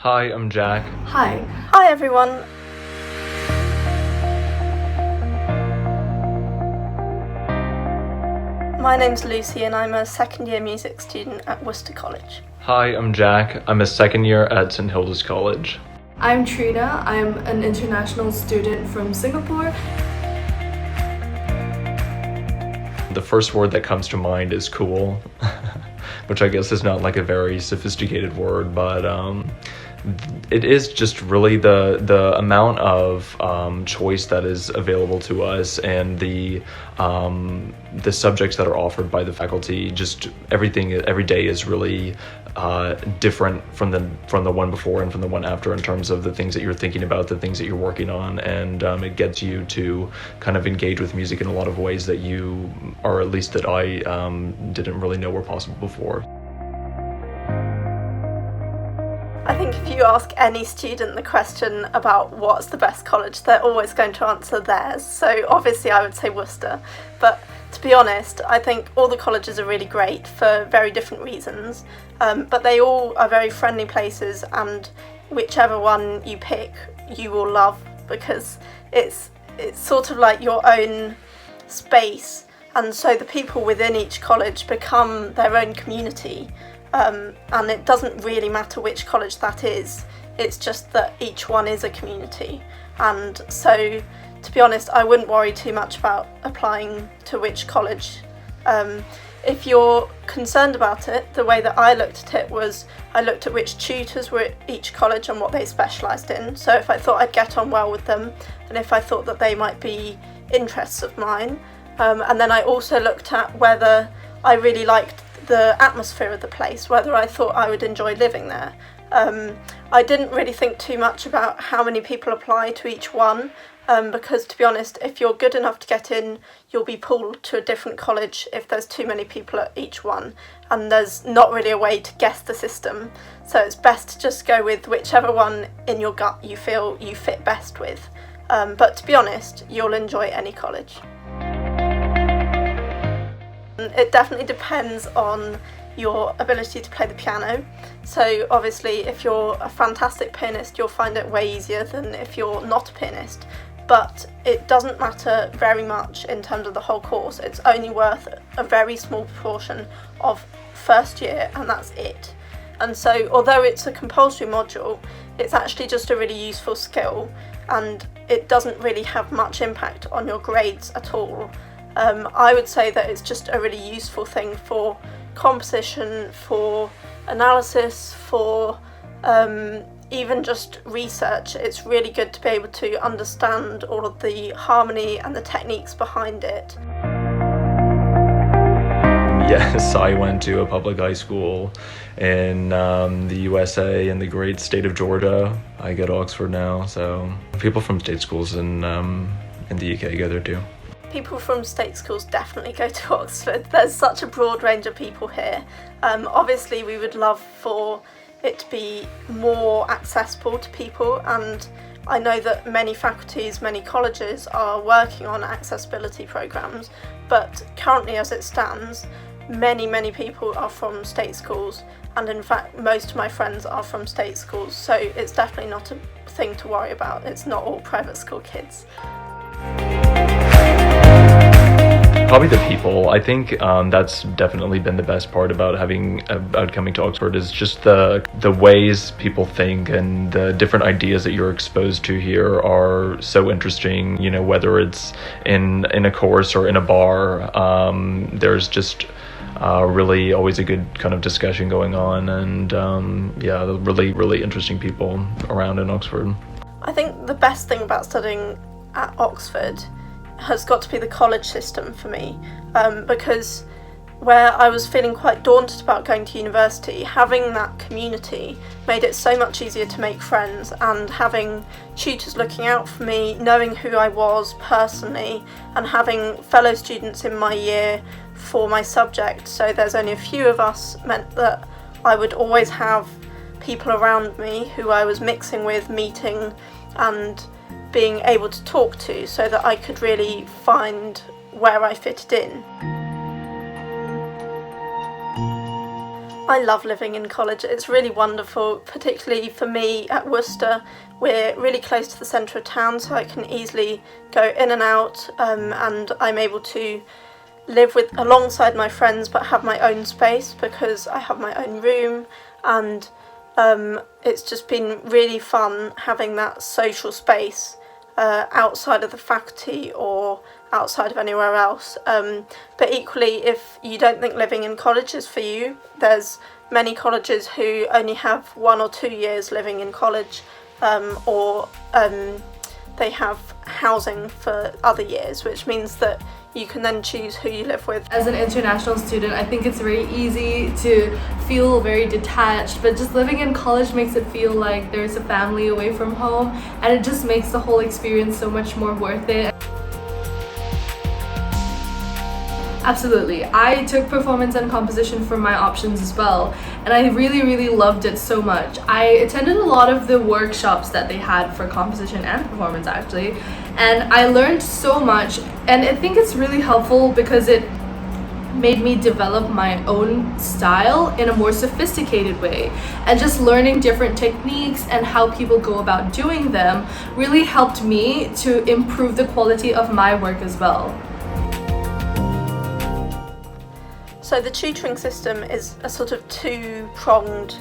Hi, I'm Jack. Hi. Hi everyone. My name's Lucy and I'm a second year music student at Worcester College. Hi, I'm Jack. I'm a second year at St. Hilda's College. I'm Trina. I'm an international student from Singapore. The first word that comes to mind is cool, which I guess is not like a very sophisticated word, but it is just really the amount of choice that is available to us, and the subjects that are offered by the faculty. Just every day is really different from the one before and from the one after, in terms of the things that you're thinking about, the things that you're working on, and it gets you to kind of engage with music in a lot of ways that you, or at least that I didn't really know were possible before. I think if you ask any student the question about what's the best college, they're always going to answer theirs. So obviously I would say Worcester, but to be honest, I think all the colleges are really great for very different reasons, but they all are very friendly places, and whichever one you pick you will love, because it's sort of like your own space, and so the people within each college become their own community. And it doesn't really matter which college that is, it's just that each one is a community. And so, to be honest, I wouldn't worry too much about applying to which college. If you're concerned about it, the way that I looked at it was I looked at which tutors were at each college and what they specialised in. So if I thought I'd get on well with them, and if I thought that they might be interests of mine, and then I also looked at whether I really liked the atmosphere of the place, whether I thought I would enjoy living there. I didn't really think too much about how many people apply to each one, because to be honest, if you're good enough to get in, you'll be pulled to a different college if there's too many people at each one, and there's not really a way to guess the system. So it's best to just go with whichever one in your gut you feel you fit best with. But to be honest, you'll enjoy any college. It definitely depends on your ability to play the piano. So obviously if you're a fantastic pianist, you'll find it way easier than if you're not a pianist. But it doesn't matter very much in terms of the whole course. It's only worth a very small proportion of first year, and that's it. And so although it's a compulsory module, it's actually just a really useful skill, and it doesn't really have much impact on your grades at all. I would say that it's just a really useful thing for composition, for analysis, for even just research. It's really good to be able to understand all of the harmony and the techniques behind it. Yes, I went to a public high school in the USA, in the great state of Georgia. I go to Oxford now, so people from state schools in the UK go there too. People from state schools definitely go to Oxford. There's such a broad range of people here. Obviously we would love for it to be more accessible to people, and I know that many faculties, many colleges are working on accessibility programs, but currently as it stands, many people are from state schools, and in fact most of my friends are from state schools, so it's definitely not a thing to worry about. It's not all private school kids. Probably the people. I think that's definitely been the best part about coming to Oxford, is just the ways people think, and the different ideas that you're exposed to here are so interesting. You know, whether it's in a course or in a bar, there's just really always a good kind of discussion going on, and really interesting people around in Oxford. I think the best thing about studying at Oxford has got to be the college system for me, because where I was feeling quite daunted about going to university, having that community made it so much easier to make friends, and having tutors looking out for me, knowing who I was personally, and having fellow students in my year for my subject, so there's only a few of us, meant that I would always have people around me who I was mixing with, meeting and being able to talk to, so that I could really find where I fitted in. I love living in college. It's really wonderful, particularly for me at Worcester. We're really close to the centre of town, so I can easily go in and out, and I'm able to live alongside my friends but have my own space because I have my own room, and it's just been really fun having that social space outside of the faculty or outside of anywhere else. But equally, if you don't think living in college is for you, there's many colleges who only have 1 or 2 years living in college, or they have housing for other years, which means that you can then choose who you live with. As an international student, I think it's very easy to feel very detached, but just living in college makes it feel like there's a family away from home, and it just makes the whole experience so much more worth it. Absolutely. I took performance and composition for my options as well, and I really loved it so much. I attended a lot of the workshops that they had for composition and performance actually, and I learned so much, and I think it's really helpful because it made me develop my own style in a more sophisticated way, and just learning different techniques and how people go about doing them really helped me to improve the quality of my work as well. So the tutoring system is a sort of two-pronged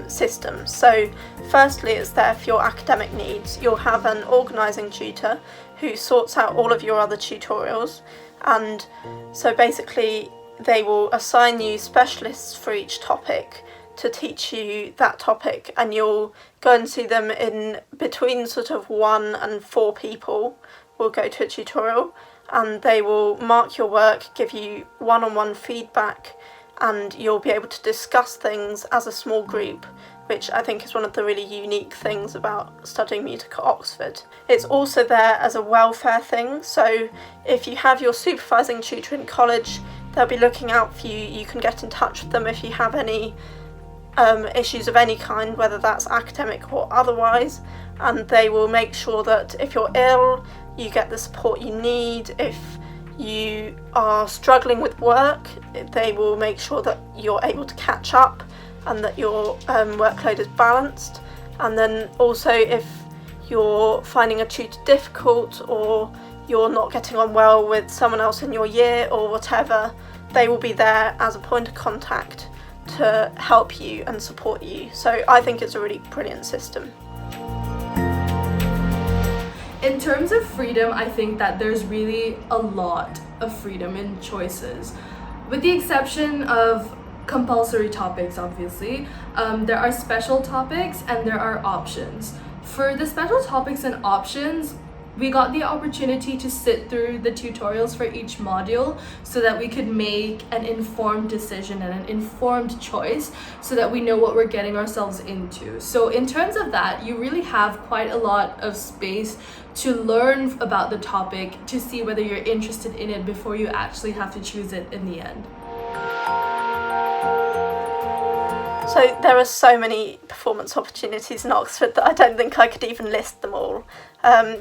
system. So firstly, it's there for your academic needs. You'll have an organising tutor who sorts out all of your other tutorials, and so basically they will assign you specialists for each topic to teach you that topic, and you'll go and see them in between sort of 1 and 4 people will go to a tutorial, and they will mark your work, give you one-on-one feedback, and you'll be able to discuss things as a small group, which I think is one of the really unique things about studying music at Oxford. It's also there as a welfare thing, so if you have your supervising tutor in college, they'll be looking out for you. You can get in touch with them if you have any issues of any kind, whether that's academic or otherwise, and they will make sure that if you're ill, you get the support you need. If you are struggling with work, they will make sure that you're able to catch up and that your workload is balanced. And then also if you're finding a tutor difficult, or you're not getting on well with someone else in your year or whatever, they will be there as a point of contact to help you and support you. So I think it's a really brilliant system. In terms of freedom, I think that there's really a lot of freedom in choices. With the exception of compulsory topics, obviously, there are special topics and there are options. For the special topics and options, we got the opportunity to sit through the tutorials for each module so that we could make an informed decision and an informed choice so that we know what we're getting ourselves into. So in terms of that, you really have quite a lot of space to learn about the topic, to see whether you're interested in it before you actually have to choose it in the end. So there are so many performance opportunities in Oxford that I don't think I could even list them all.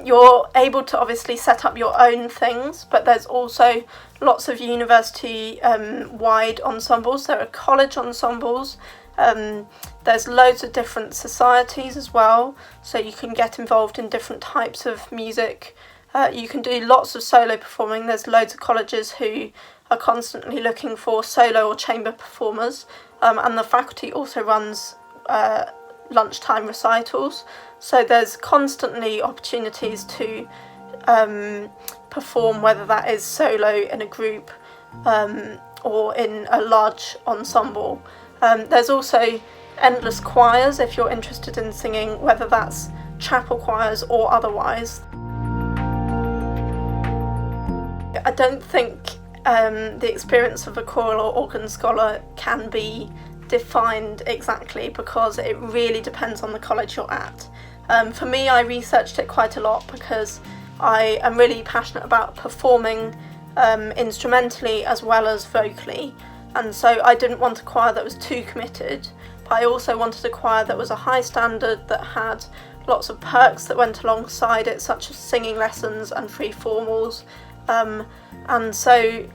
You're able to obviously set up your own things, but there's also lots of university-wide ensembles. There are college ensembles. There's loads of different societies as well, so you can get involved in different types of music. You can do lots of solo performing. There's loads of colleges who are constantly looking for solo or chamber performers, and the faculty also runs lunchtime recitals, so there's constantly opportunities to perform, whether that is solo in a group or in a large ensemble. There's also endless choirs if you're interested in singing, whether that's chapel choirs or otherwise. I don't think the experience of a choral or organ scholar can be defined exactly, because it really depends on the college you're at. For me, I researched it quite a lot because I am really passionate about performing instrumentally as well as vocally, and so I didn't want a choir that was too committed, but I also wanted a choir that was a high standard, that had lots of perks that went alongside it, such as singing lessons and free formals. And so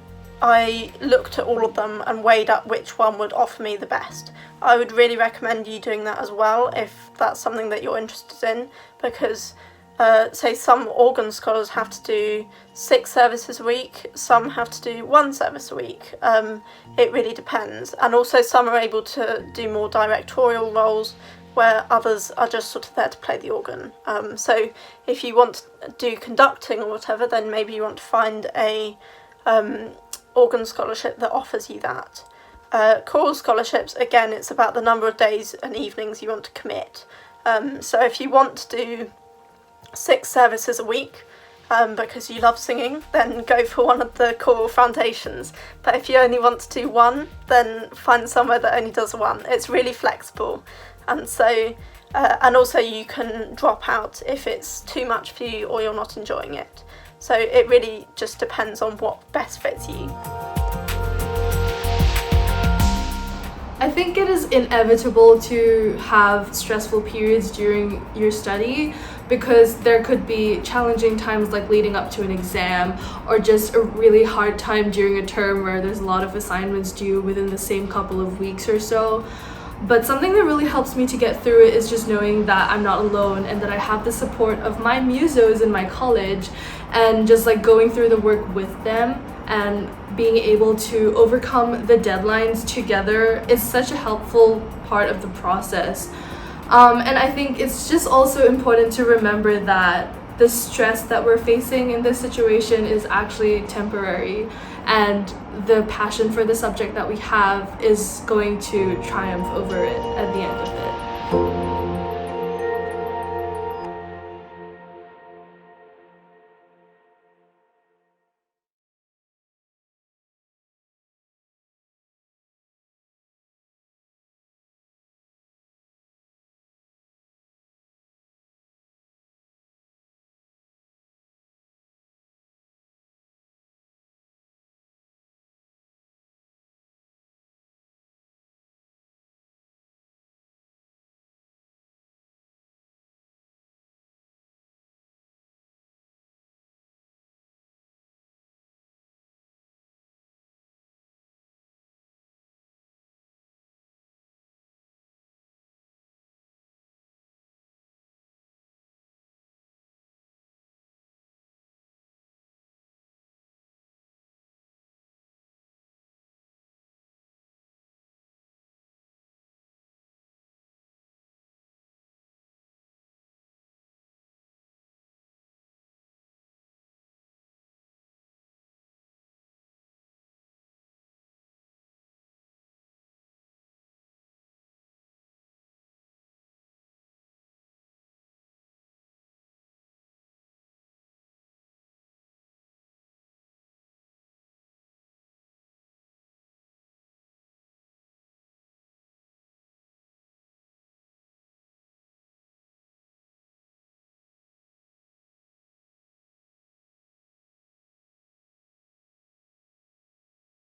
I looked at all of them and weighed up which one would offer me the best. I would really recommend you doing that as well if that's something that you're interested in, because say some organ scholars have to do 6 services a week, some have to do 1 service a week. It really depends. And also some are able to do more directorial roles, where others are just sort of there to play the organ. So if you want to do conducting or whatever, then maybe you want to find a organ scholarship that offers you that. Choral scholarships, again, it's about the number of days and evenings you want to commit. So if you want to do 6 services a week because you love singing, then go for one of the choral foundations. But if you only want to do 1, then find somewhere that only does 1. It's really flexible, and so and also you can drop out if it's too much for you or you're not enjoying it. So it really just depends on what best fits you. I think it is inevitable to have stressful periods during your study, because there could be challenging times like leading up to an exam, or just a really hard time during a term where there's a lot of assignments due within the same couple of weeks or so. But something that really helps me to get through it is just knowing that I'm not alone and that I have the support of my musos in my college, and just like going through the work with them and being able to overcome the deadlines together is such a helpful part of the process. And I think it's just also important to remember that the stress that we're facing in this situation is actually temporary, and the passion for the subject that we have is going to triumph over it at the end of it.